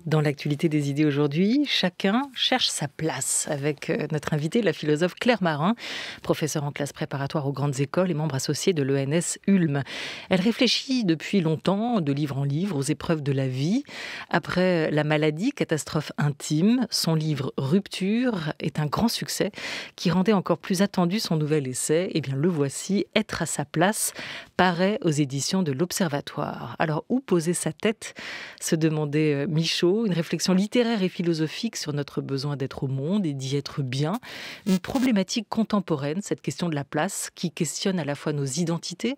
Dans l'actualité des idées aujourd'hui, chacun cherche sa place avec notre invitée, la philosophe Claire Marin, professeure en classe préparatoire aux grandes écoles et membre associée de l'ENS Ulm. Elle réfléchit depuis longtemps, de livre en livre, aux épreuves de la vie. Après la maladie, catastrophe intime, son livre Rupture est un grand succès qui rendait encore plus attendu son nouvel essai. Eh bien, le voici, Être à sa place, paraît aux éditions de l'Observatoire. Alors, où poser sa tête, se demandait Michaud. Une réflexion littéraire et philosophique sur notre besoin d'être au monde et d'y être bien. Une problématique contemporaine, cette question de la place, qui questionne à la fois nos identités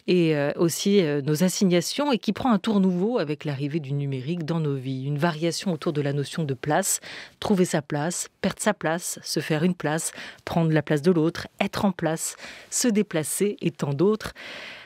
et aussi nos assignations et qui prend un tour nouveau avec l'arrivée du numérique dans nos vies. Une variation autour de la notion de place, trouver sa place, perdre sa place, se faire une place, prendre la place de l'autre, être en place, se déplacer et tant d'autres.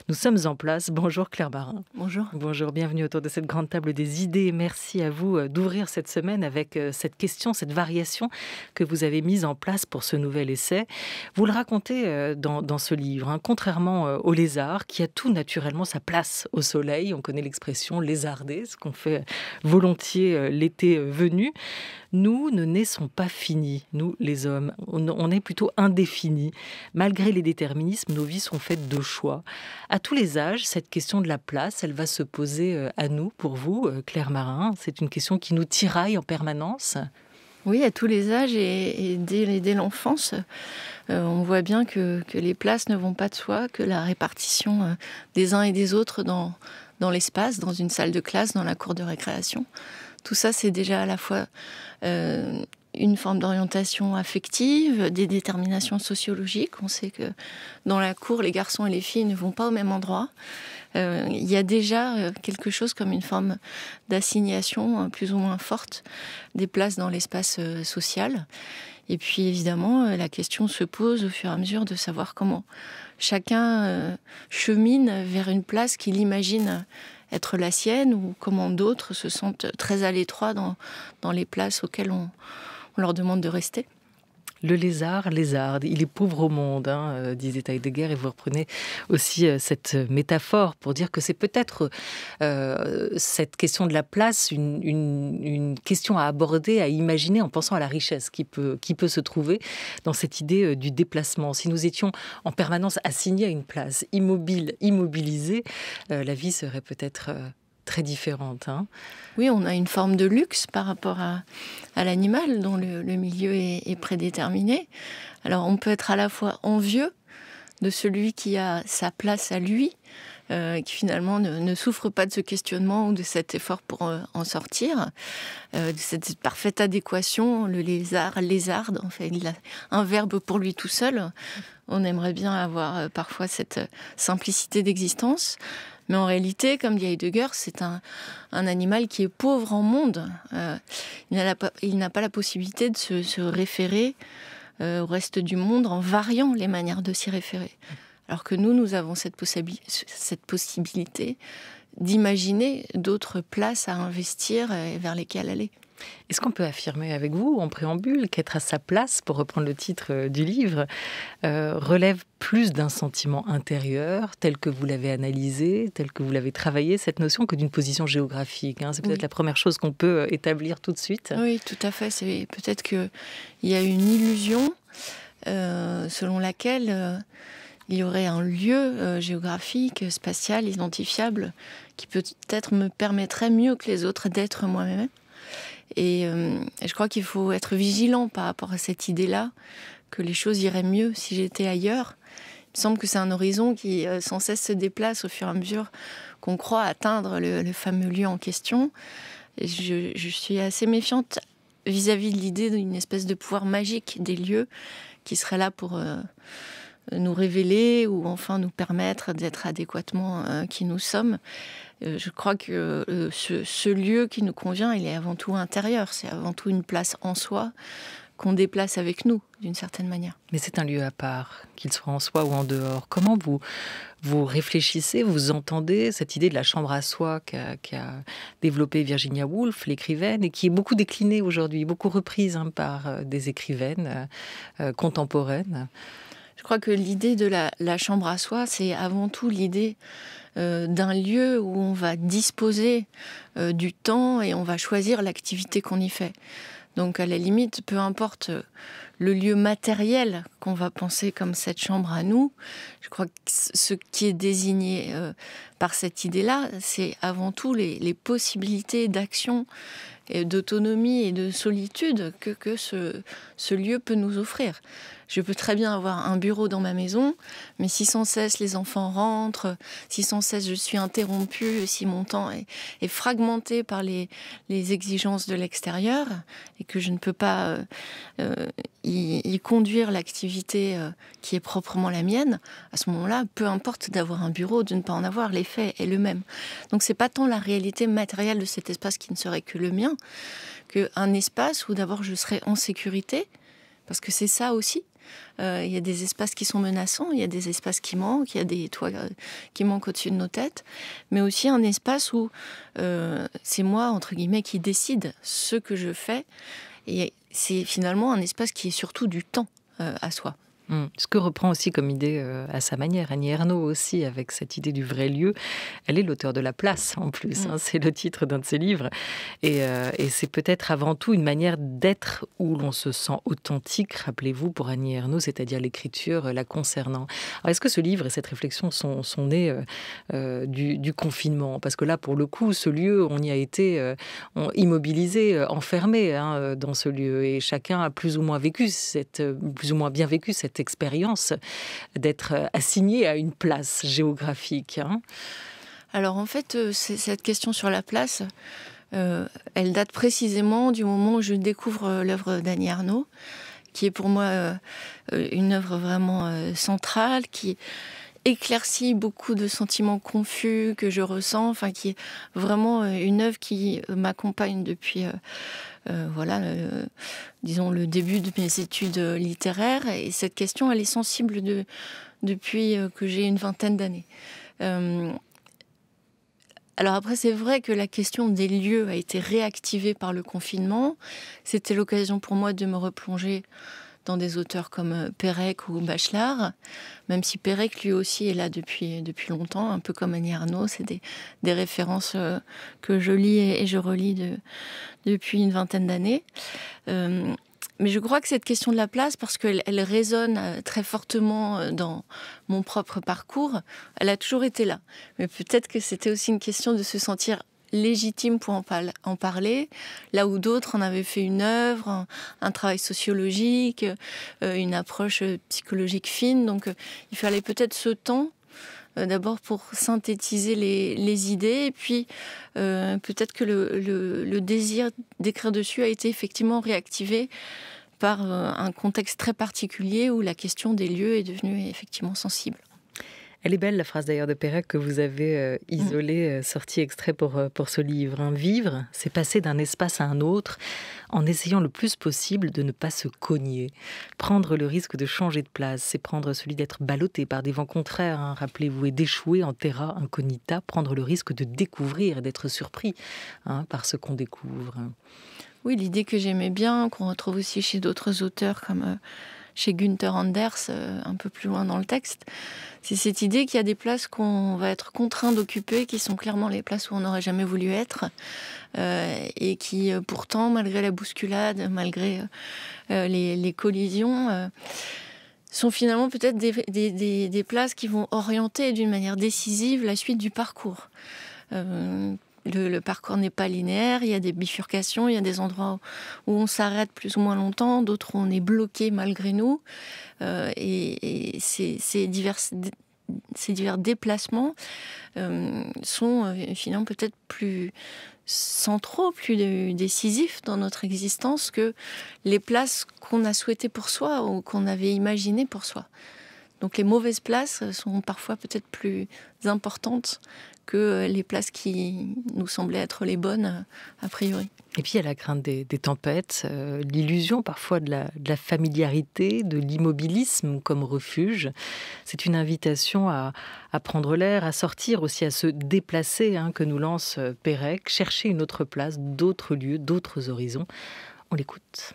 Nous sommes en place. Bonjour Claire Marin. Bonjour. Bonjour, bienvenue autour de cette grande table des idées. Merci à vous d'ouvrir cette semaine avec cette question, cette variation que vous avez mise en place pour ce nouvel essai. Vous le racontez dans ce livre, contrairement au lézard, qui a tout naturellement sa place au soleil. On connaît l'expression lézarder, ce qu'on fait volontiers l'été venu. Nous ne naissons pas finis, nous les hommes. On est plutôt indéfinis. Malgré les déterminismes, nos vies sont faites de choix. À tous les âges, cette question de la place, elle va se poser à nous, pour vous, Claire Marin. C'est une question qui nous tiraille en permanence. Oui, à tous les âges et dès l'enfance, on voit bien que les places ne vont pas de soi, que la répartition des uns et des autres dans l'espace, dans une salle de classe, dans la cour de récréation, tout ça, c'est déjà à la fois une forme d'orientation affective, des déterminations sociologiques. On sait que dans la cour, les garçons et les filles ne vont pas au même endroit. Il y a déjà quelque chose comme une forme d'assignation plus ou moins forte des places dans l'espace social. Et puis évidemment, la question se pose au fur et à mesure de savoir comment chacun chemine vers une place qu'il imagine être la sienne, ou comment d'autres se sentent très à l'étroit dans les places auxquelles on leur demande de rester. Le lézard, lézarde, il est pauvre au monde, disait Heidegger, et vous reprenez aussi cette métaphore pour dire que c'est peut-être cette question de la place, une question à aborder, à imaginer en pensant à la richesse qui peut se trouver dans cette idée du déplacement. Si nous étions en permanence assignés à une place, immobilisés, la vie serait peut-être très différente. Oui, on a une forme de luxe par rapport à l'animal dont le milieu est prédéterminé. Alors on peut être à la fois envieux de celui qui a sa place à lui, qui finalement ne souffre pas de ce questionnement ou de cet effort pour en sortir, de cette parfaite adéquation. Le lézard, lézarde, en fait, il a un verbe pour lui tout seul. On aimerait bien avoir parfois cette simplicité d'existence. Mais en réalité, comme dit Heidegger, c'est un animal qui est pauvre en monde. Il n'a pas la possibilité de se référer au reste du monde en variant les manières de s'y référer. Alors que nous avons cette possibilité d'imaginer d'autres places à investir et vers lesquelles aller. Est-ce qu'on peut affirmer avec vous, en préambule, qu'être à sa place, pour reprendre le titre du livre, relève plus d'un sentiment intérieur, tel que vous l'avez analysé, tel que vous l'avez travaillé, cette notion, que d'une position géographique, C'est peut-être la première chose qu'on peut établir tout de suite. Oui, tout à fait. C'est peut-être qu'il y a une illusion selon laquelle il y aurait un lieu géographique, spatial, identifiable, qui peut-être me permettrait mieux que les autres d'être moi-même. Et je crois qu'il faut être vigilant par rapport à cette idée-là, que les choses iraient mieux si j'étais ailleurs. Il me semble que c'est un horizon qui sans cesse se déplace au fur et à mesure qu'on croit atteindre le fameux lieu en question. Et je suis assez méfiante vis-à-vis de l'idée d'une espèce de pouvoir magique des lieux qui serait là pour nous révéler ou enfin nous permettre d'être adéquatement qui nous sommes. Je crois que ce lieu qui nous convient, il est avant tout intérieur. C'est avant tout une place en soi qu'on déplace avec nous, d'une certaine manière. Mais c'est un lieu à part, qu'il soit en soi ou en dehors. Comment vous réfléchissez, vous entendez cette idée de la chambre à soi qu'a développée Virginia Woolf, l'écrivaine, et qui est beaucoup déclinée aujourd'hui, beaucoup reprise par des écrivaines contemporaines? Je crois que l'idée de la chambre à soi, c'est avant tout l'idée d'un lieu où on va disposer du temps et on va choisir l'activité qu'on y fait. Donc à la limite, peu importe le lieu matériel qu'on va penser comme cette chambre à nous, je crois que ce qui est désigné par cette idée-là, c'est avant tout les possibilités d'action, et d'autonomie et de solitude que ce lieu peut nous offrir. Je peux très bien avoir un bureau dans ma maison, mais si sans cesse les enfants rentrent, si sans cesse je suis interrompue, si mon temps est fragmenté par les exigences de l'extérieur et que je ne peux pas y conduire l'activité qui est proprement la mienne, à ce moment-là, peu importe d'avoir un bureau, de ne pas en avoir, l'effet est le même. Donc c'est pas tant la réalité matérielle de cet espace qui ne serait que le mien, qu'un espace où d'abord je serais en sécurité, parce que c'est ça aussi. Il y a des espaces qui sont menaçants, il y a des espaces qui manquent, il y a des toits qui manquent au-dessus de nos têtes, mais aussi un espace où c'est moi, entre guillemets, qui décide ce que je fais. Et c'est finalement un espace qui est surtout du temps à soi. Ce que reprend aussi comme idée à sa manière Annie Ernaux aussi, avec cette idée du vrai lieu. Elle est l'auteur de La Place en plus, c'est le titre d'un de ses livres. Et c'est peut-être avant tout une manière d'être où l'on se sent authentique, rappelez-vous, pour Annie Ernaux, c'est-à-dire l'écriture la concernant. Alors, est-ce que ce livre et cette réflexion sont nés du confinement? Parce que là, pour le coup, ce lieu, on y a été immobilisé, enfermé dans ce lieu. Et chacun a plus ou moins bien vécu cette expérience d'être assigné à une place géographique. Alors en fait, cette question sur la place, elle date précisément du moment où je découvre l'œuvre d'Annie Ernaux, qui est pour moi une œuvre vraiment centrale, qui éclaircit beaucoup de sentiments confus que je ressens, enfin qui est vraiment une œuvre qui m'accompagne depuis disons le début de mes études littéraires, et cette question elle est sensible depuis que j'ai une vingtaine d'années. Alors après, c'est vrai que la question des lieux a été réactivée par le confinement. C'était l'occasion pour moi de me replonger dans des auteurs comme Pérec ou Bachelard, même si Pérec lui aussi est là depuis longtemps, un peu comme Annie Ernaux. C'est des références que je lis et je relis depuis une vingtaine d'années. Mais je crois que cette question de la place, parce qu'elle résonne très fortement dans mon propre parcours, elle a toujours été là. Mais peut-être que c'était aussi une question de se sentir légitime pour en parler, là où d'autres en avaient fait une œuvre, un travail sociologique, une approche psychologique fine. Donc il fallait peut-être ce temps d'abord pour synthétiser les idées, et puis peut-être que le désir d'écrire dessus a été effectivement réactivé par un contexte très particulier où la question des lieux est devenue effectivement sensible. Elle est belle, la phrase d'ailleurs de Pérec que vous avez isolée, sortie extrait pour ce livre. Vivre, c'est passer d'un espace à un autre en essayant le plus possible de ne pas se cogner. Prendre le risque de changer de place, c'est prendre celui d'être ballotté par des vents contraires, rappelez-vous, et d'échouer en terra incognita, prendre le risque de découvrir et d'être surpris par ce qu'on découvre. Oui, l'idée que j'aimais bien, qu'on retrouve aussi chez d'autres auteurs comme chez Günther Anders, un peu plus loin dans le texte, c'est cette idée qu'il y a des places qu'on va être contraint d'occuper, qui sont clairement les places où on n'aurait jamais voulu être, et qui pourtant, malgré la bousculade, malgré les collisions, sont finalement peut-être des places qui vont orienter d'une manière décisive la suite du parcours. Le parcours n'est pas linéaire, il y a des bifurcations, il y a des endroits où on s'arrête plus ou moins longtemps, d'autres où on est bloqué malgré nous. Et ces divers déplacements sont finalement peut-être plus centraux, plus décisifs dans notre existence que les places qu'on a souhaitées pour soi ou qu'on avait imaginées pour soi. Donc les mauvaises places sont parfois peut-être plus importantes que les places qui nous semblaient être les bonnes a priori. Et puis il y a la crainte des tempêtes, l'illusion parfois de la familiarité, de l'immobilisme comme refuge. C'est une invitation à prendre l'air, à sortir aussi, à se déplacer, que nous lance Pérec, chercher une autre place, d'autres lieux, d'autres horizons. On l'écoute.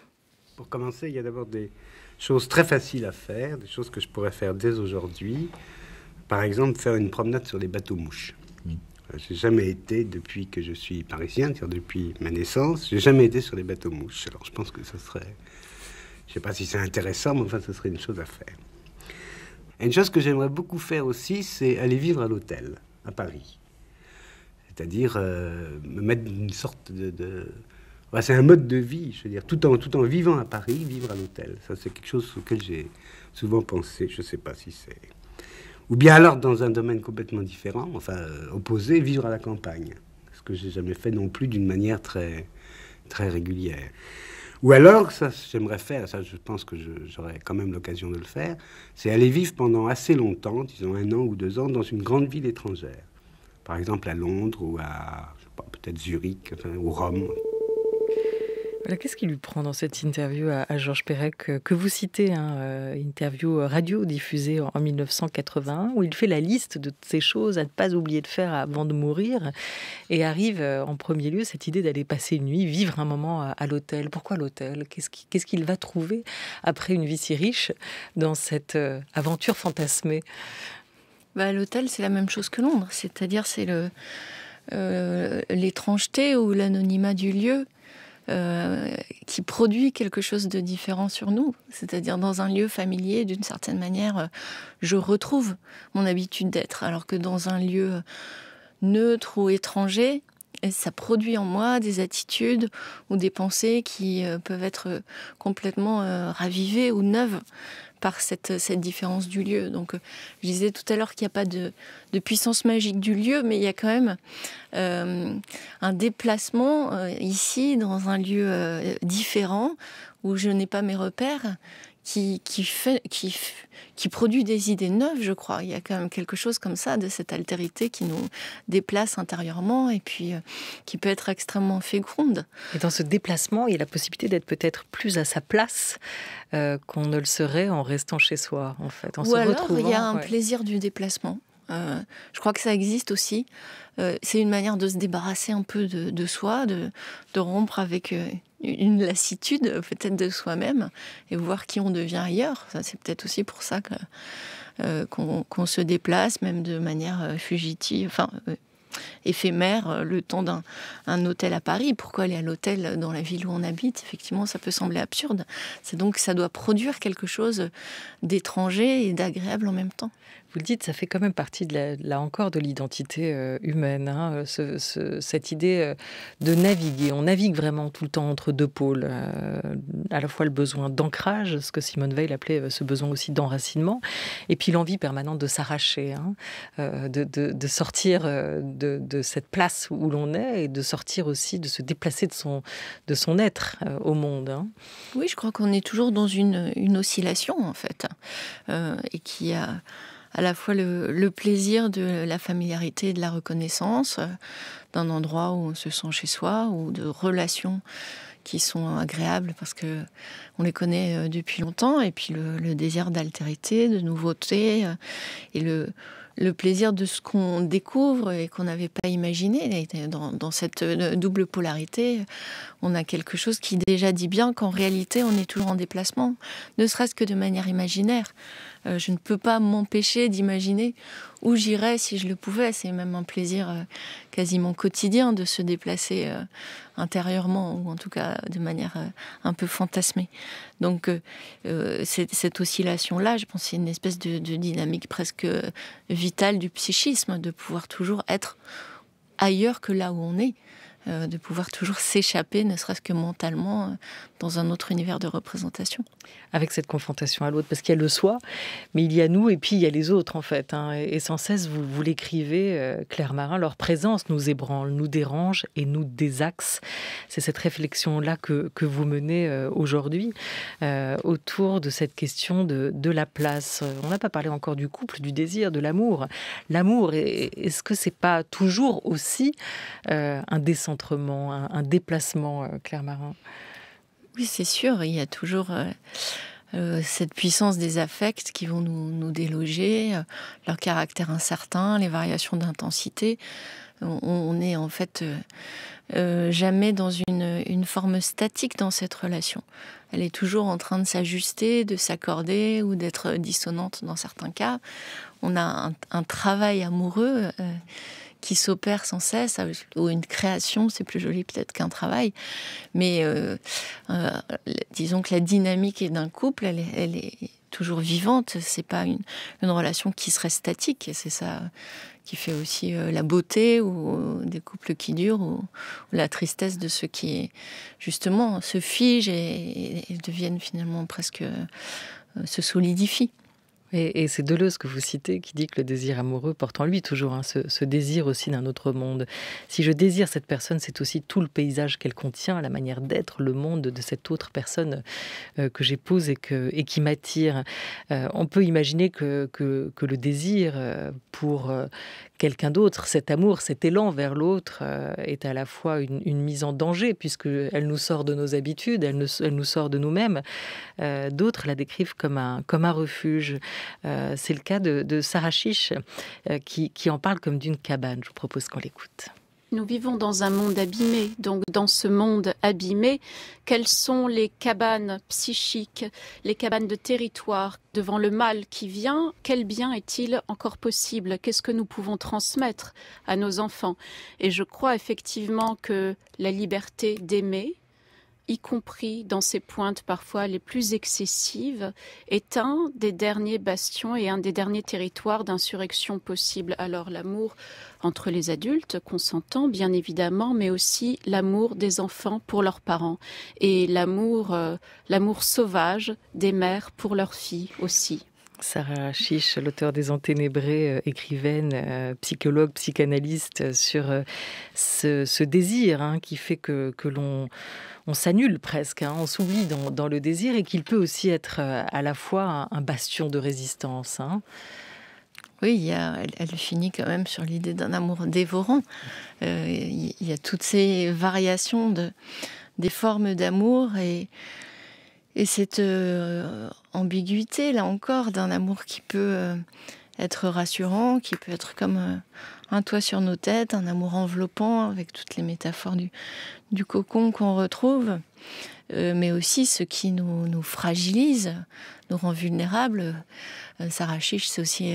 Pour commencer, il y a d'abord des choses très faciles à faire, des choses que je pourrais faire dès aujourd'hui. Par exemple, faire une promenade sur les bateaux-mouches. J'ai jamais été, depuis que je suis parisien, c'est-à-dire depuis ma naissance, j'ai jamais été sur les bateaux-mouches. Alors je pense que ce serait, je sais pas si c'est intéressant, mais enfin ce serait une chose à faire. Et une chose que j'aimerais beaucoup faire aussi, c'est aller vivre à l'hôtel, à Paris. C'est-à-dire me mettre une sorte ouais, c'est un mode de vie, je veux dire, tout en vivant à Paris, vivre à l'hôtel. Ça, c'est quelque chose auquel j'ai souvent pensé, je sais pas si c'est... Ou bien alors, dans un domaine complètement différent, enfin, opposé, vivre à la campagne. Ce que j'ai jamais fait non plus d'une manière très, très régulière. Ou alors, ça, j'aimerais faire, ça, je pense que j'aurai quand même l'occasion de le faire, c'est aller vivre pendant assez longtemps, disons 1 an ou 2 ans, dans une grande ville étrangère. Par exemple, à Londres ou à, je sais pas, peut-être Zurich, enfin, ou Rome. Voilà, qu'est-ce qui lui prend dans cette interview à Georges Perec que vous citez, hein, interview radio diffusée en 1981, où il fait la liste de ces choses à ne pas oublier de faire avant de mourir, et arrive en premier lieu cette idée d'aller passer une nuit, vivre un moment à l'hôtel. Pourquoi l'hôtel ? Qu'est-ce qu'il va trouver après une vie si riche dans cette aventure fantasmée ? L'hôtel, c'est la même chose que Londres, c'est-à-dire c'est l'étrangeté ou l'anonymat du lieu qui produit quelque chose de différent sur nous. C'est-à-dire dans un lieu familier, d'une certaine manière, je retrouve mon habitude d'être, alors que dans un lieu neutre ou étranger, ça produit en moi des attitudes ou des pensées qui peuvent être complètement ravivées ou neuves par cette différence du lieu. Donc, je disais tout à l'heure qu'il n'y a pas de puissance magique du lieu, mais il y a quand même un déplacement ici, dans un lieu différent, où je n'ai pas mes repères, qui produit des idées neuves, je crois. Il y a quand même quelque chose comme ça, de cette altérité qui nous déplace intérieurement et puis qui peut être extrêmement féconde. Et dans ce déplacement, il y a la possibilité d'être peut-être plus à sa place qu'on ne le serait en restant chez soi, en fait. Ou alors, il y a un plaisir du déplacement. Je crois que ça existe aussi. C'est une manière de se débarrasser un peu de soi, de rompre avec une lassitude peut-être de soi-même et voir qui on devient ailleurs. Ça, c'est peut-être aussi pour ça qu'on se déplace, même de manière fugitive, éphémère, le temps d'un hôtel à Paris. Pourquoi aller à l'hôtel dans la ville où on habite ? Effectivement, ça peut sembler absurde. C'est donc ça doit produire quelque chose d'étranger et d'agréable en même temps. Vous le dites, ça fait quand même partie là encore de l'identité humaine, hein, cette idée de naviguer. On navigue vraiment tout le temps entre deux pôles, à la fois le besoin d'ancrage, ce que Simone Veil appelait ce besoin aussi d'enracinement, et puis l'envie permanente de s'arracher, hein, de sortir de cette place où l'on est, et de sortir aussi, de se déplacer de son être au monde. Hein. Oui, je crois qu'on est toujours dans une oscillation, en fait, et qui a à la fois le plaisir de la familiarité et de la reconnaissance, d'un endroit où on se sent chez soi, ou de relations qui sont agréables parce que on les connaît depuis longtemps, et puis le désir d'altérité, de nouveauté, et le plaisir de ce qu'on découvre et qu'on n'avait pas imaginé. Et dans cette double polarité, on a quelque chose qui déjà dit bien qu'en réalité, on est toujours en déplacement, ne serait-ce que de manière imaginaire. Je ne peux pas m'empêcher d'imaginer où j'irais si je le pouvais. C'est même un plaisir quasiment quotidien de se déplacer intérieurement, ou en tout cas de manière un peu fantasmée. Donc cette oscillation-là, je pense que c'est une espèce de dynamique presque vitale du psychisme, de pouvoir toujours être ailleurs que là où on est. De pouvoir toujours s'échapper, ne serait-ce que mentalement, dans un autre univers de représentation. Avec cette confrontation à l'autre, parce qu'il y a le soi, mais il y a nous, et puis il y a les autres, en fait. Hein. Et sans cesse, vous l'écrivez, Claire Marin, leur présence nous ébranle, nous dérange et nous désaxe. C'est cette réflexion-là que vous menez aujourd'hui, autour de cette question de la place. On n'a pas parlé encore du couple, du désir, de l'amour. L'amour, est-ce que c'est pas toujours aussi un décentrement, un déplacement, Claire Marin ? Oui, c'est sûr, il y a toujours cette puissance des affects qui vont nous déloger, leur caractère incertain, les variations d'intensité. On est en fait jamais dans une forme statique dans cette relation. Elle est toujours en train de s'ajuster, de s'accorder ou d'être dissonante dans certains cas. On a un travail amoureux qui s'opère sans cesse, ou une création, c'est plus joli peut-être qu'un travail, mais disons que la dynamique d'un couple, elle est toujours vivante, c'est pas une relation qui serait statique, et c'est ça qui fait aussi la beauté ou des couples qui durent, ou la tristesse de ceux qui, justement, se figent et deviennent finalement presque, se solidifient. Et c'est Deleuze que vous citez qui dit que le désir amoureux porte en lui toujours ce désir aussi d'un autre monde. Si je désire cette personne, c'est aussi tout le paysage qu'elle contient, la manière d'être, le monde de cette autre personne que j'épouse et qui m'attire. On peut imaginer que le désir pour quelqu'un d'autre, cet amour, cet élan vers l'autre est à la fois une mise en danger puisqu'elle nous sort de nos habitudes, elle nous sort de nous-mêmes. D'autres la décrivent comme un refuge. C'est le cas de Sarah Chiche qui en parle comme d'une cabane. Je vous propose qu'on l'écoute. Nous vivons dans un monde abîmé. Donc, dans ce monde abîmé, quelles sont les cabanes psychiques, les cabanes de territoire devant le mal qui vient? Quel bien est-il encore possible? Qu'est-ce que nous pouvons transmettre à nos enfants? Et je crois effectivement que la liberté d'aimer, y compris dans ses pointes parfois les plus excessives, est un des derniers bastions et un des derniers territoires d'insurrection possible. Alors l'amour entre les adultes, consentants bien évidemment, mais aussi l'amour des enfants pour leurs parents et l'amour sauvage des mères pour leurs filles aussi. Sarah Chiche, l'auteure des Enténébrés, écrivaine, psychologue, psychanalyste, sur ce désir qui fait que on s'annule presque, on s'oublie dans le désir et qu'il peut aussi être à la fois un bastion de résistance. Oui, elle finit quand même sur l'idée d'un amour dévorant. Il y a toutes ces variations des formes d'amour et cette ambiguïté, là encore, d'un amour qui peut être rassurant, qui peut être comme un toit sur nos têtes, un amour enveloppant, avec toutes les métaphores du cocon qu'on retrouve, mais aussi ce qui nous fragilise, nous rend vulnérables. Sarah Chiche, c'est aussi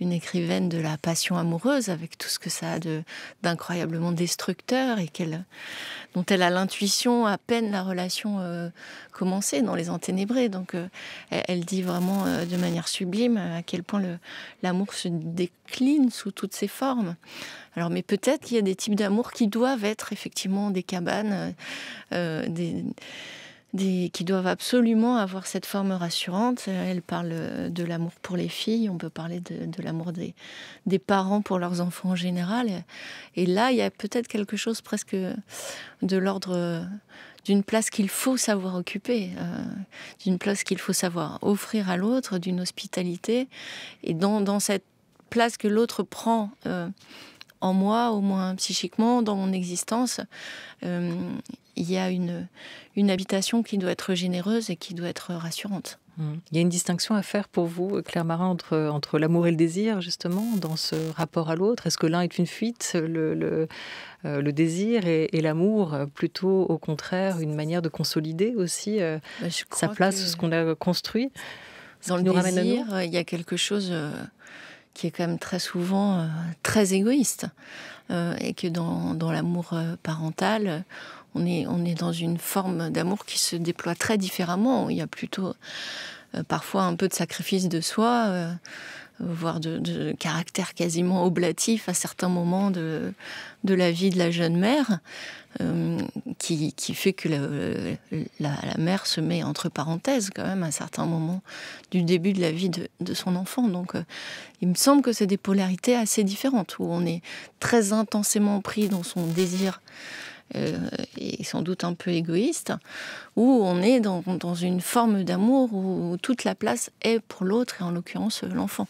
une écrivaine de la passion amoureuse, avec tout ce que ça a d'incroyablement destructeur et dont elle a l'intuition à peine la relation commencée dans Les Enténébrés. Donc elle dit vraiment de manière sublime à quel point l'amour se décline sous toutes ses formes. Alors, mais peut-être qu'il y a des types d'amour qui doivent être effectivement des cabanes, qui doivent absolument avoir cette forme rassurante. Elle parle de l'amour pour les filles, on peut parler de l'amour des parents pour leurs enfants en général. Et là, il y a peut-être quelque chose presque de l'ordre d'une place qu'il faut savoir occuper, d'une place qu'il faut savoir offrir à l'autre, d'une hospitalité. Et dans cette place que l'autre prend en moi, au moins psychiquement, dans mon existence, il y a une habitation qui doit être généreuse et qui doit être rassurante. Il y a une distinction à faire pour vous, Claire Marin, entre l'amour et le désir, justement, dans ce rapport à l'autre. Est-ce que l'un est une fuite, le désir, et l'amour, plutôt au contraire, une manière de consolider aussi sa place, ce qu'on a construit? Dans le désir, il y a quelque chose qui est quand même très souvent très égoïste. Et que dans l'amour parental, on est dans une forme d'amour qui se déploie très différemment. Il y a plutôt parfois un peu de sacrifice de soi, voire de caractère quasiment oblatif à certains moments de la vie de la jeune mère, qui fait que la mère se met entre parenthèses quand même à certains moments du début de la vie de son enfant. Donc il me semble que c'est des polarités assez différentes, où on est très intensément pris dans son désir et sans doute un peu égoïste, où on est dans une forme d'amour où toute la place est pour l'autre, et en l'occurrence l'enfant.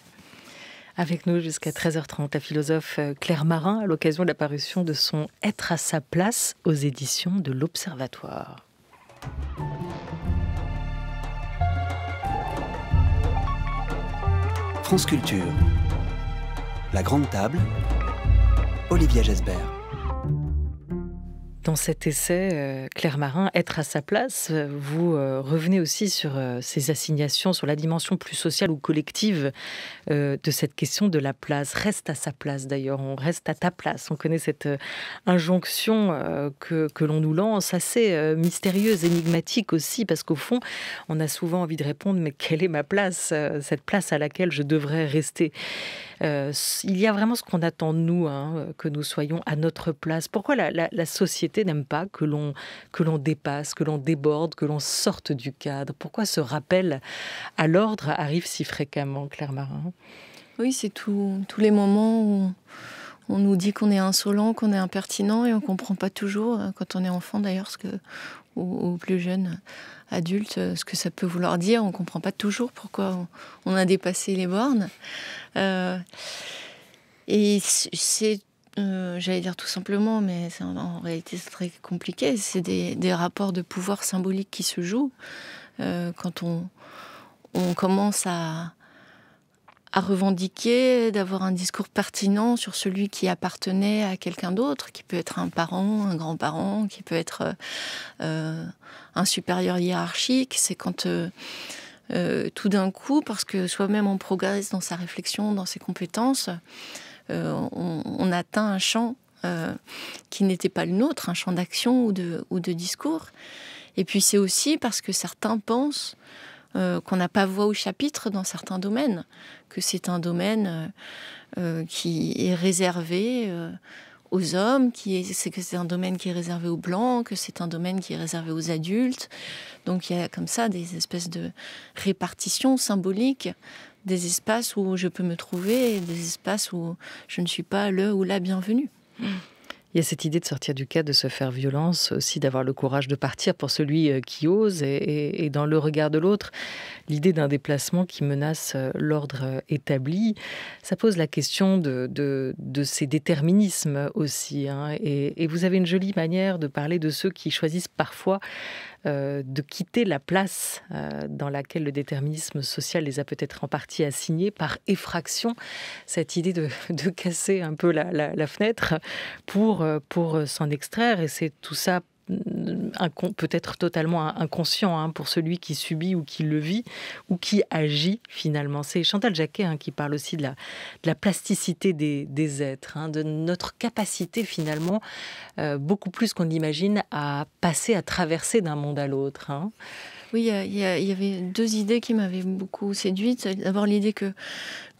Avec nous jusqu'à 13h30, la philosophe Claire Marin, à l'occasion de la parution de son « Être à sa place » aux éditions de l'Observatoire. France Culture. La Grande Table, Olivia Gesbert. Dans cet essai, Claire Marin, Être à sa place, vous revenez aussi sur ces assignations, sur la dimension plus sociale ou collective de cette question de la place. Reste à sa place d'ailleurs, on reste à ta place. On connaît cette injonction que l'on nous lance, assez mystérieuse, énigmatique aussi, parce qu'au fond, on a souvent envie de répondre, mais quelle est ma place, cette place à laquelle je devrais rester? Il y a vraiment ce qu'on attend de nous, que nous soyons à notre place. Pourquoi la société n'aime pas que l'on dépasse, que l'on déborde, que l'on sorte du cadre? Pourquoi ce rappel à l'ordre arrive si fréquemment, Claire Marin? Oui, c'est tous les moments où on nous dit qu'on est insolent, qu'on est impertinent, et on ne comprend pas toujours, quand on est enfant d'ailleurs, ou plus jeune adulte, ce que ça peut vouloir dire. On ne comprend pas toujours pourquoi on a dépassé les bornes. Et c'est, j'allais dire tout simplement, mais en réalité c'est très compliqué, c'est des rapports de pouvoir symboliques qui se jouent quand on commence à revendiquer, d'avoir un discours pertinent sur celui qui appartenait à quelqu'un d'autre, qui peut être un parent, un grand-parent, qui peut être un supérieur hiérarchique. C'est quand tout d'un coup, parce que soi-même on progresse dans sa réflexion, dans ses compétences, on atteint un champ qui n'était pas le nôtre, un champ d'action ou de discours. Et puis c'est aussi parce que certains pensent qu'on n'a pas voix au chapitre dans certains domaines, que c'est un domaine qui est réservé aux hommes, que c'est un domaine qui est réservé aux blancs, que c'est un domaine qui est réservé aux adultes. Donc il y a comme ça des espèces de répartitions symboliques, des espaces où je peux me trouver et des espaces où je ne suis pas le ou la bienvenue. Il y a cette idée de sortir du cadre, de se faire violence, aussi d'avoir le courage de partir pour celui qui ose, et dans le regard de l'autre, l'idée d'un déplacement qui menace l'ordre établi. Ça pose la question de ces déterminismes aussi, et vous avez une jolie manière de parler de ceux qui choisissent parfois de quitter la place dans laquelle le déterminisme social les a peut-être en partie assignés par effraction. Cette idée de casser un peu la fenêtre pour s'en extraire, et c'est tout ça peut-être totalement inconscient pour celui qui subit ou qui le vit ou qui agit finalement. C'est Chantal Jacquet qui parle aussi de la plasticité des êtres, de notre capacité finalement, beaucoup plus qu'on l'imagine, à passer, à traverser d'un monde à l'autre. Oui, il y avait deux idées qui m'avaient beaucoup séduite. D'abord l'idée que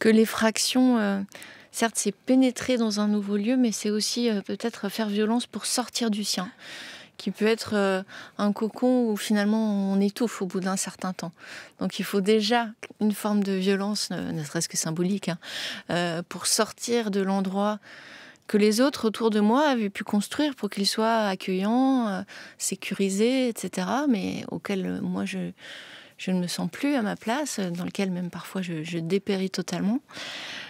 l'effraction, certes c'est pénétrer dans un nouveau lieu, mais c'est aussi peut-être faire violence pour sortir du sien, qui peut être un cocon où finalement on étouffe au bout d'un certain temps. Donc il faut déjà une forme de violence, ne serait-ce que symbolique, pour sortir de l'endroit que les autres autour de moi avaient pu construire pour qu'il soit accueillant, sécurisé, etc., mais auquel moi je ne me sens plus à ma place, dans lequel même parfois je dépéris totalement.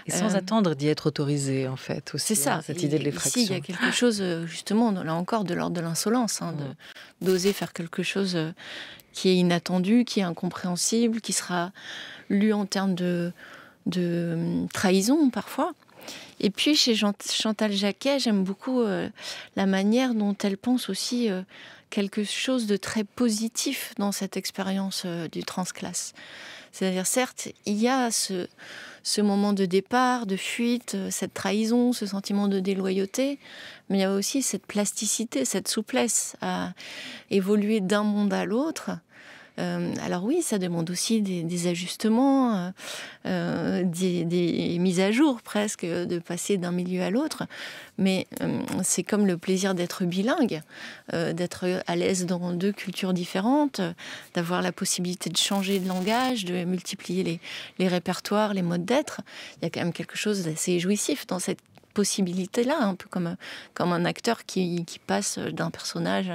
Et sans attendre d'y être autorisé, en fait, aussi. C'est ça, cette idée de l'effraction. Ici, il y a quelque chose, justement, là encore, de l'ordre de l'insolence, d'oser faire quelque chose qui est inattendu, qui est incompréhensible, qui sera lu en termes de trahison, parfois. Et puis, chez Chantal Jacquet, j'aime beaucoup la manière dont elle pense aussi quelque chose de très positif dans cette expérience du transclasse. C'est-à-dire, certes, il y a ce moment de départ, de fuite, cette trahison, ce sentiment de déloyauté, mais il y a aussi cette plasticité, cette souplesse à évoluer d'un monde à l'autre. Alors oui, ça demande aussi des ajustements, des mises à jour presque, de passer d'un milieu à l'autre. Mais c'est comme le plaisir d'être bilingue, d'être à l'aise dans deux cultures différentes, d'avoir la possibilité de changer de langage, de multiplier les répertoires, les modes d'être. Il y a quand même quelque chose d'assez jouissif dans cette possibilité-là, un peu comme un acteur qui passe d'un personnage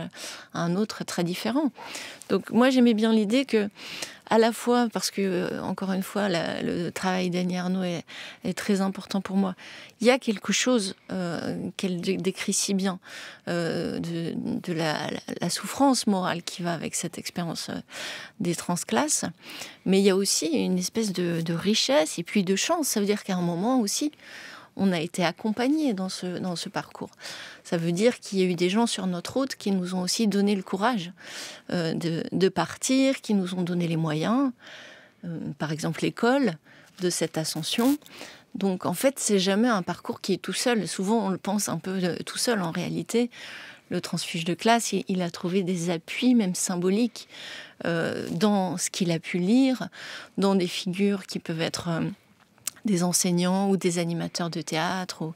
à un autre très différent. Donc moi, j'aimais bien l'idée que, à la fois, parce que, encore une fois, le travail d'Annie Ernaux est très important pour moi, il y a quelque chose qu'elle décrit si bien, de la souffrance morale qui va avec cette expérience des transclasses, mais il y a aussi une espèce de richesse et puis de chance. Ça veut dire qu'à un moment aussi, on a été accompagnés dans ce parcours. Ça veut dire qu'il y a eu des gens sur notre route qui nous ont aussi donné le courage de partir, qui nous ont donné les moyens, par exemple l'école, de cette ascension. Donc en fait, c'est jamais un parcours qui est tout seul. Souvent, on le pense un peu tout seul. En réalité, le transfuge de classe, il a trouvé des appuis, même symboliques, dans ce qu'il a pu lire, dans des figures qui peuvent être des enseignants ou des animateurs de théâtre.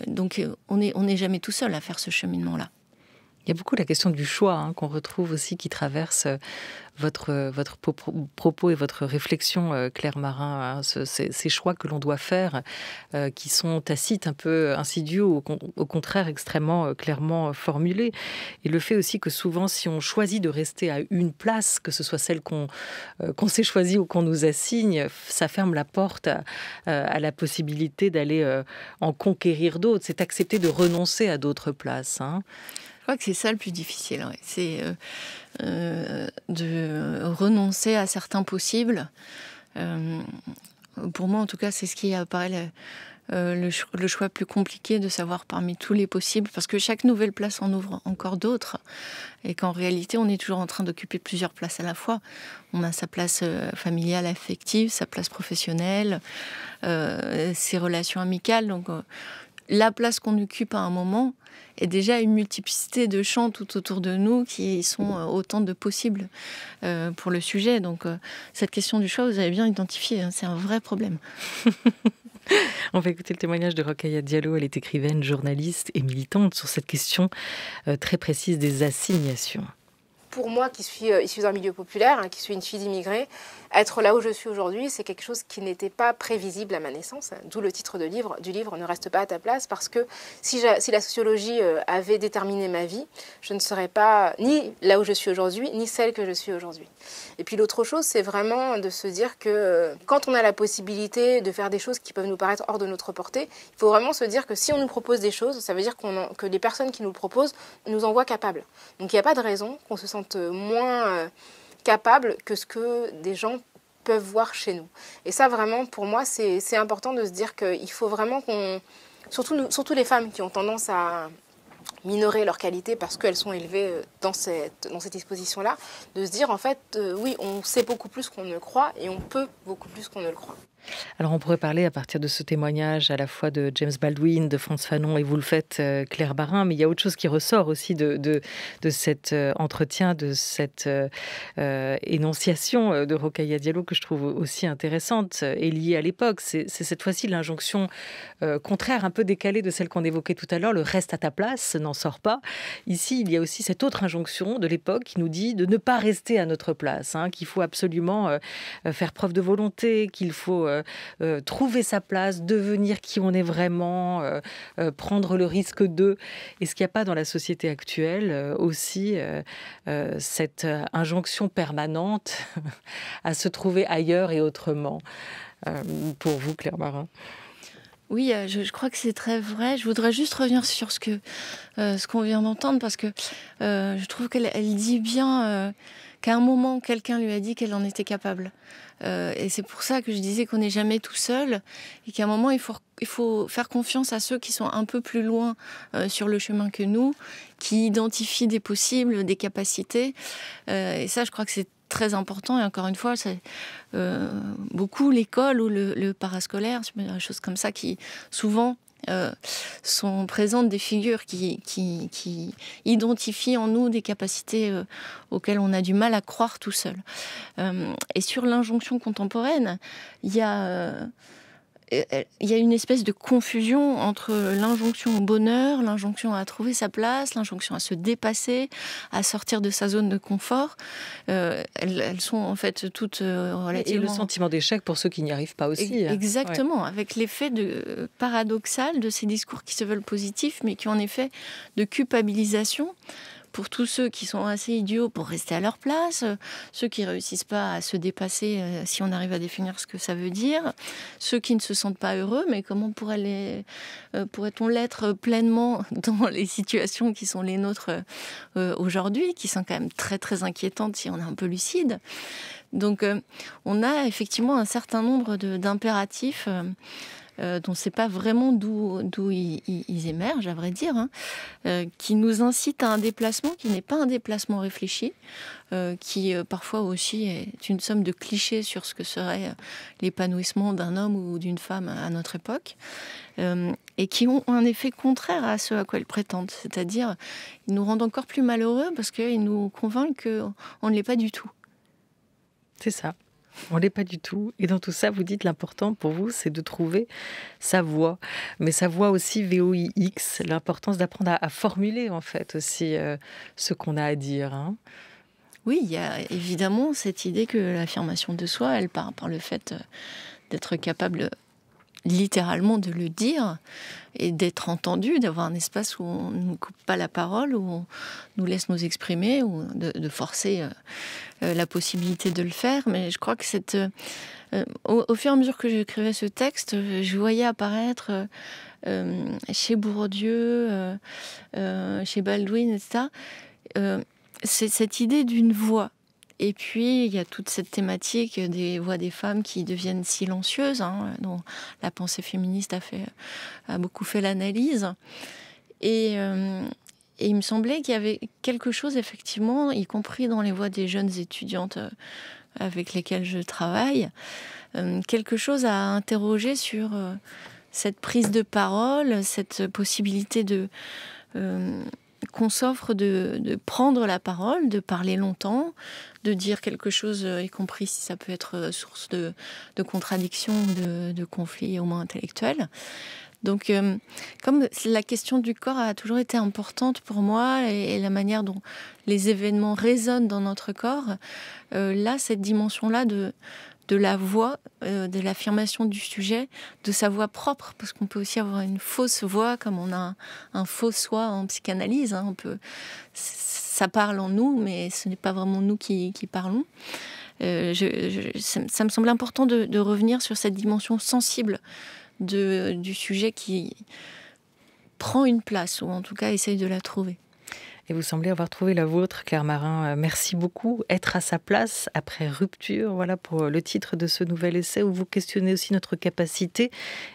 Donc on n'est jamais tout seul à faire ce cheminement-là. Il y a beaucoup la question du choix qu'on retrouve aussi, qui traverse votre propos et votre réflexion, Claire Marin, ces choix que l'on doit faire, qui sont tacites, un peu insidieux, au contraire extrêmement clairement formulés. Et le fait aussi que souvent, si on choisit de rester à une place, que ce soit celle qu'on s'est choisie ou qu'on nous assigne, ça ferme la porte à la possibilité d'aller en conquérir d'autres. C'est accepter de renoncer à d'autres places. Je crois que c'est ça le plus difficile, ouais. C'est de renoncer à certains possibles. Pour moi, en tout cas, c'est ce qui apparaît le choix plus compliqué, de savoir parmi tous les possibles, parce que chaque nouvelle place en ouvre encore d'autres, et qu'en réalité, on est toujours en train d'occuper plusieurs places à la fois. On a sa place familiale, affective, sa place professionnelle, ses relations amicales, donc la place qu'on occupe à un moment est déjà une multiplicité de champs tout autour de nous qui sont autant de possibles pour le sujet. Donc cette question du choix, vous avez bien identifié, c'est un vrai problème. On va écouter le témoignage de Rokhaya Diallo. Elle est écrivaine, journaliste et militante sur cette question très précise des assignations. Pour moi, qui suis issue d'un milieu populaire, qui suis une fille d'immigrés, être là où je suis aujourd'hui, c'est quelque chose qui n'était pas prévisible à ma naissance. D'où le titre du livre Ne reste pas à ta place, parce que si la sociologie avait déterminé ma vie, je ne serais pas ni là où je suis aujourd'hui, ni celle que je suis aujourd'hui. Et puis l'autre chose, c'est vraiment de se dire que quand on a la possibilité de faire des choses qui peuvent nous paraître hors de notre portée, il faut vraiment se dire que si on nous propose des choses, ça veut dire que les personnes qui nous le proposent nous en voient capables. Donc il n'y a pas de raison qu'on se sente moins capables que ce que des gens peuvent voir chez nous. Et ça, vraiment, pour moi, c'est important de se dire qu'il faut vraiment surtout les femmes qui ont tendance à minorer leur qualité parce qu'elles sont élevées dans cette disposition-là, de se dire, en fait, oui, on sait beaucoup plus qu'on ne le croit et on peut beaucoup plus qu'on ne le croit. Alors on pourrait parler à partir de ce témoignage à la fois de James Baldwin, de Frantz Fanon, et vous le faites, Claire Marin, mais il y a autre chose qui ressort aussi de cet entretien, de cette énonciation de Rokhaya Diallo que je trouve aussi intéressante et liée à l'époque. C'est cette fois-ci l'injonction contraire, un peu décalée de celle qu'on évoquait tout à l'heure, le reste à ta place, n'en sort pas. Ici, il y a aussi cette autre injonction de l'époque qui nous dit de ne pas rester à notre place, qu'il faut absolument faire preuve de volonté, qu'il faut trouver sa place, devenir qui on est vraiment, prendre le risque de. Est-ce qu'il n'y a pas dans la société actuelle aussi cette injonction permanente à se trouver ailleurs et autrement, pour vous, Claire Marin? Oui, je crois que c'est très vrai. Je voudrais juste revenir sur ce qu'on vient d'entendre, parce que je trouve qu'elle dit bien qu'à un moment, quelqu'un lui a dit qu'elle en était capable. Et c'est pour ça que je disais qu'on n'est jamais tout seul, et qu'à un moment, il faut faire confiance à ceux qui sont un peu plus loin sur le chemin que nous, qui identifient des possibles, des capacités. Et ça, je crois que c'est très important. Et encore une fois, c'est beaucoup l'école ou le parascolaire, des choses comme ça qui souvent sont présentes, des figures qui identifient en nous des capacités auxquelles on a du mal à croire tout seul. Et sur l'injonction contemporaine, il y a il y a une espèce de confusion entre l'injonction au bonheur, l'injonction à trouver sa place, l'injonction à se dépasser, à sortir de sa zone de confort. Elles sont en fait toutes relativement... Et le sentiment d'échec pour ceux qui n'y arrivent pas aussi. Exactement, avec l'effet paradoxal de ces discours qui se veulent positifs, mais qui ont un effet de culpabilisation pour tous ceux qui sont assez idiots pour rester à leur place, ceux qui ne réussissent pas à se dépasser, si on arrive à définir ce que ça veut dire, ceux qui ne se sentent pas heureux, mais comment pourrait-on l'être pleinement dans les situations qui sont les nôtres aujourd'hui, qui sont quand même très très inquiétantes si on est un peu lucide. Donc on a effectivement un certain nombre d'impératifs dont on ne sait pas vraiment d'où ils émergent, à vrai dire, qui nous incitent à un déplacement qui n'est pas un déplacement réfléchi, qui parfois aussi est une somme de clichés sur ce que serait l'épanouissement d'un homme ou d'une femme à notre époque, et qui ont un effet contraire à ce à quoi ils prétendent. C'est-à-dire, ils nous rendent encore plus malheureux parce qu'ils nous convainquent qu'on ne l'est pas du tout. C'est ça. On l'est pas du tout. Et dans tout ça, vous dites l'important pour vous, c'est de trouver sa voix. Mais sa voix aussi VOIX, l'importance d'apprendre à formuler en fait aussi ce qu'on a à dire. Oui, il y a évidemment cette idée que l'affirmation de soi, elle part par le fait d'être capable littéralement de le dire et d'être entendu, d'avoir un espace où on ne nous coupe pas la parole, où on nous laisse nous exprimer, ou de forcer la possibilité de le faire. Mais je crois que au fur et à mesure que j'écrivais ce texte, je voyais apparaître chez Bourdieu, chez Baldwin, etc., c'est cette idée d'une voix. Et puis, il y a toute cette thématique des voix des femmes qui deviennent silencieuses, dont la pensée féministe a beaucoup fait l'analyse. Et il me semblait qu'il y avait quelque chose, effectivement, y compris dans les voix des jeunes étudiantes avec lesquelles je travaille, quelque chose à interroger sur cette prise de parole, cette possibilité qu'on s'offre de prendre la parole, de parler longtemps, de dire quelque chose, y compris si ça peut être source de contradiction, de conflit au moins intellectuel. Donc, comme la question du corps a toujours été importante pour moi et la manière dont les événements résonnent dans notre corps, là, cette dimension-là de la voix, de l'affirmation du sujet, de sa voix propre, parce qu'on peut aussi avoir une fausse voix, comme on a un faux soi en psychanalyse. Ça parle en nous, mais ce n'est pas vraiment nous qui parlons. Ça me semble important de revenir sur cette dimension sensible du sujet qui prend une place, ou en tout cas essaye de la trouver. Et vous semblez avoir trouvé la vôtre, Claire Marin. Merci beaucoup. Être à sa place après rupture, voilà pour le titre de ce nouvel essai où vous questionnez aussi notre capacité,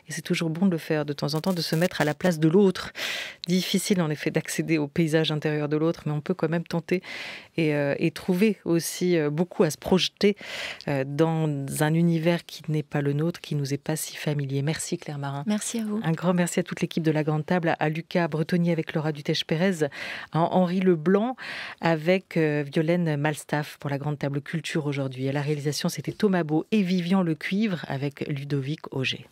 et c'est toujours bon de le faire de temps en temps, de se mettre à la place de l'autre. Difficile en effet d'accéder au paysage intérieur de l'autre, mais on peut quand même tenter et trouver aussi beaucoup à se projeter dans un univers qui n'est pas le nôtre, qui nous est pas si familier. Merci Claire Marin. Merci à vous. Un grand merci à toute l'équipe de La Grande Table, à Lucas Bretonnier avec Laura Dutèche-Pérez, à Henri Leblanc avec Violaine Malstaff pour La Grande Table Culture aujourd'hui. À la réalisation, c'était Thomas Beau et Vivian Lecuivre avec Ludovic Auger.